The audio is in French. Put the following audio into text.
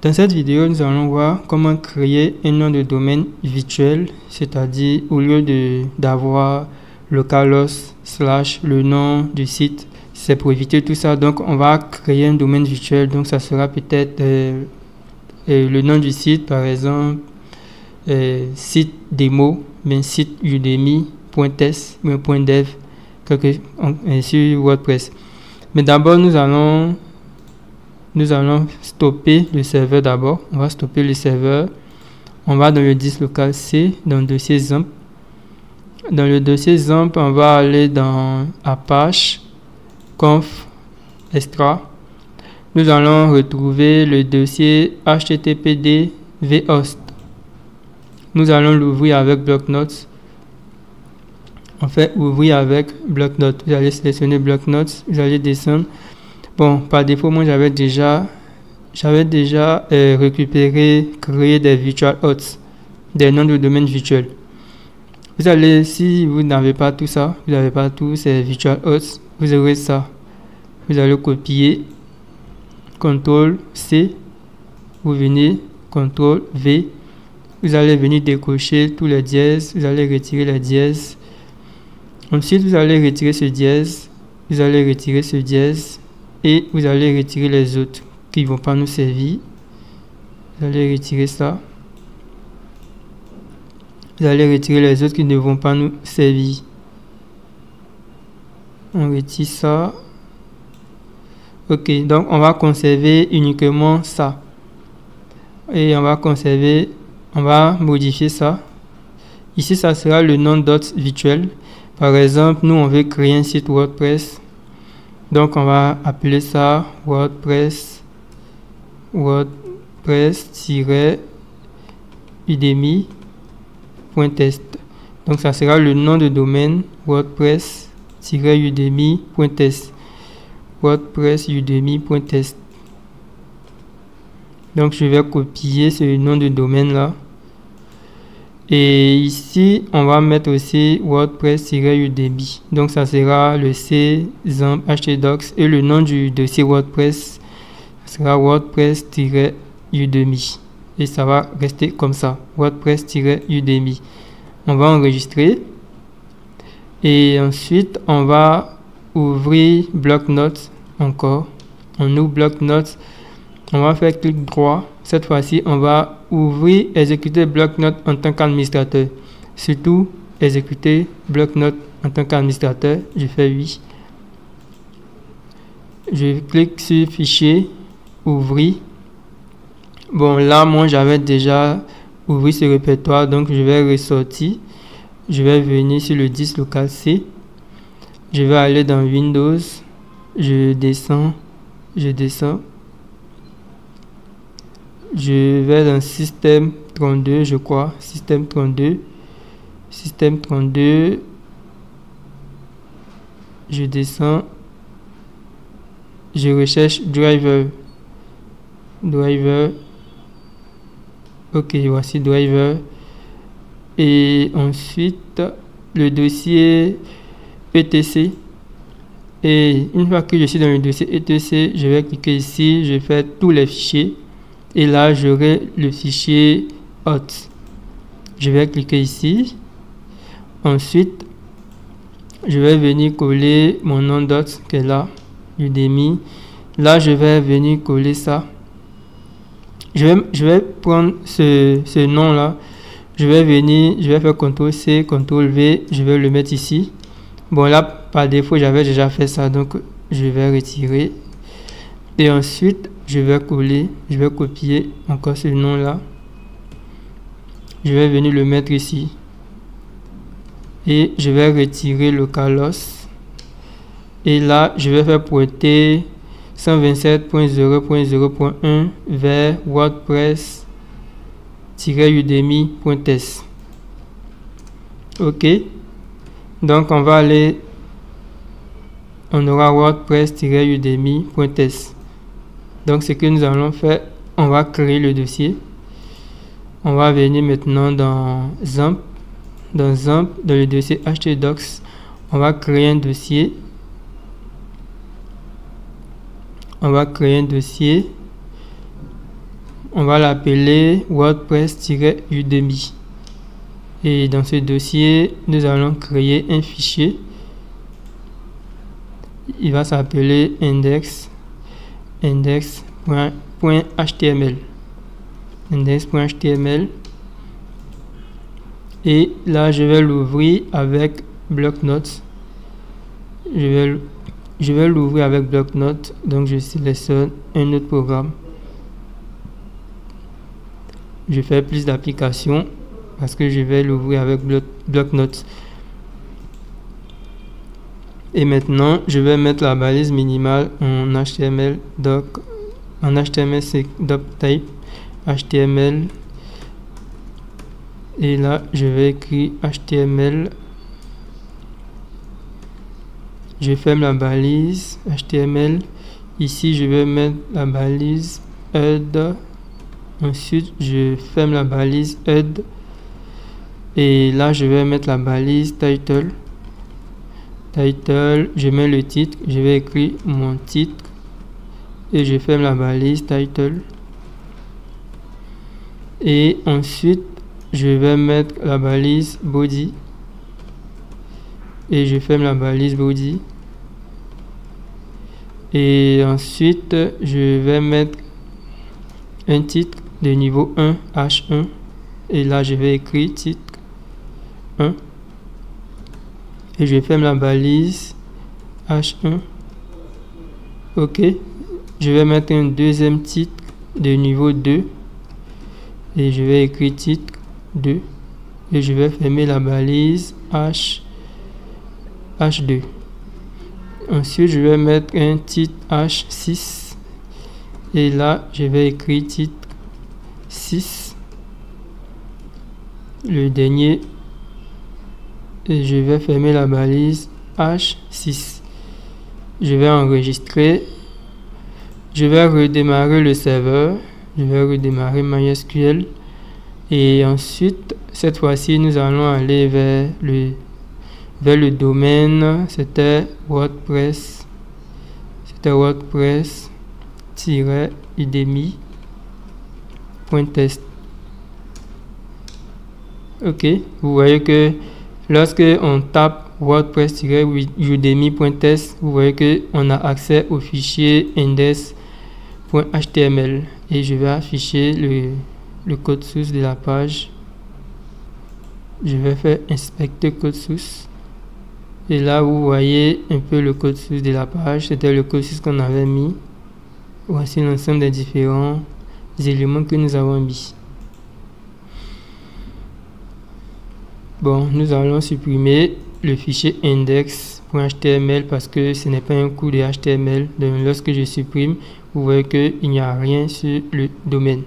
Dans cette vidéo, nous allons voir comment créer un nom de domaine virtuel, c'est-à-dire au lieu d'avoir localhost / le nom du site, c'est pour éviter tout ça. Donc on va créer un domaine virtuel, donc ça sera peut-être le nom du site, par exemple site démo, mais site udemy.test, .dev, sur WordPress. Mais d'abord nous allons stopper le serveur d'abord. On va stopper le serveur. On va dans le disque local C, dans le dossier XAMPP. Dans le dossier XAMPP, on va aller dans Apache conf extra. Nous allons retrouver le dossier httpd vhost. Nous allons l'ouvrir avec bloc-notes. On fait ouvrir avec bloc-notes. Vous allez sélectionner bloc-notes. Vous allez descendre. Bon, par défaut, moi j'avais déjà récupéré, créé des virtual hosts, des noms de domaine virtuels. Vous allez, si vous n'avez pas tout ça, vous n'avez pas tous ces virtual hosts, vous aurez ça. Vous allez copier, CTRL C, vous venez, CTRL V, vous allez venir décocher tous les dièses, vous allez retirer les dièses. Ensuite, vous allez retirer ce dièse, vous allez retirer ce dièse. Et vous allez retirer les autres qui ne vont pas nous servir. Vous allez retirer ça. Vous allez retirer les autres qui ne vont pas nous servir. On retire ça. Ok, donc on va conserver uniquement ça. Et on va modifier ça. Ici, ça sera le nom d'hôte virtuel. Par exemple, nous, on veut créer un site WordPress. Donc on va appeler ça WordPress-udemy.test. Donc ça sera le nom de domaine WordPress-udemy.test. WordPress-udemy.test. Donc je vais copier ce nom de domaine là. Et ici, on va mettre aussi WordPress-Udemy. Donc, ça sera le C, XAMPP, htdocs et le nom du dossier WordPress sera WordPress-Udemy. Et ça va rester comme ça, WordPress-Udemy. On va enregistrer. Et ensuite, on va ouvrir bloc-notes encore. On ouvre bloc-notes. On va faire clic droit. Cette fois-ci, on va ouvrir, exécuter bloc-notes en tant qu'administrateur. Surtout, exécuter bloc-notes en tant qu'administrateur. Je fais oui. Je clique sur fichier, ouvrir. Bon, là, moi, j'avais déjà ouvert ce répertoire, donc je vais ressortir. Je vais venir sur le disque local C. Je vais aller dans Windows. Je descends. Je vais dans système 32, je crois. Système 32. Je descends. Je recherche driver. Ok, voici driver. Et ensuite, le dossier etc. Et une fois que je suis dans le dossier etc, je vais cliquer ici. Je fais tous les fichiers. Et là, j'aurai le fichier hot. Je vais cliquer ici. Ensuite, je vais venir coller mon nom d'hôte qui est là, Udemy. Là, je vais venir coller ça. Je vais prendre ce nom-là. Je vais faire CTRL-C, CTRL-V. Je vais le mettre ici. Bon, là, par défaut, j'avais déjà fait ça. Donc, je vais retirer. Et ensuite, je vais copier encore ce nom-là. Je vais venir le mettre ici. Et je vais retirer le localhost. Et là, je vais faire pointer 127.0.0.1 vers WordPress-udemy.test. Ok. Donc, on aura WordPress-udemy.test. Donc, ce que nous allons faire, on va créer le dossier. On va venir maintenant dans XAMPP. Dans le dossier htdocs, on va créer un dossier. on va l'appeler WordPress-Udemy. Et dans ce dossier, nous allons créer un fichier. Il va s'appeler index.html. Index.html. Et là, je vais l'ouvrir avec bloc-notes. Je vais l'ouvrir avec bloc-notes. Donc, je sélectionne un autre programme. Je fais plus d'applications parce que je vais l'ouvrir avec bloc-notes. Et maintenant, je vais mettre la balise minimale en HTML doc, en HTML c'est doctype HTML. Et là, je vais écrire HTML. Je ferme la balise HTML. Ici, je vais mettre la balise head. Ensuite, je ferme la balise head. Et là, je vais mettre la balise title. Title, je mets le titre. Je vais écrire mon titre. Et je ferme la balise title. Et ensuite, je vais mettre la balise body. Et je ferme la balise body. Et ensuite, je vais mettre un titre de niveau 1, H1. Et là, je vais écrire titre 1. Et je ferme la balise H1. OK. Je vais mettre un deuxième titre de niveau 2. Et je vais écrire titre 2. Et je vais fermer la balise H2. Ensuite, je vais mettre un titre H6. Et là, je vais écrire titre 6. Le dernier. Et je vais fermer la balise H6. Je vais enregistrer. Je vais redémarrer le serveur. Je vais redémarrer MySQL. Et ensuite, cette fois-ci, nous allons aller vers le domaine. C'était WordPress. C'était WordPress-udemy.test. OK. Vous voyez que lorsque on tape WordPress-udemy.test, vous voyez que on a accès au fichier index.html. Et je vais afficher le code source de la page. Je vais faire inspecter code source. Et là, vous voyez un peu le code source de la page. C'était le code source qu'on avait mis. Voici l'ensemble des différents éléments que nous avons mis. Bon, nous allons supprimer le fichier index.html parce que ce n'est pas un cours de HTML. Donc, lorsque je supprime, vous voyez qu'il n'y a rien sur le domaine.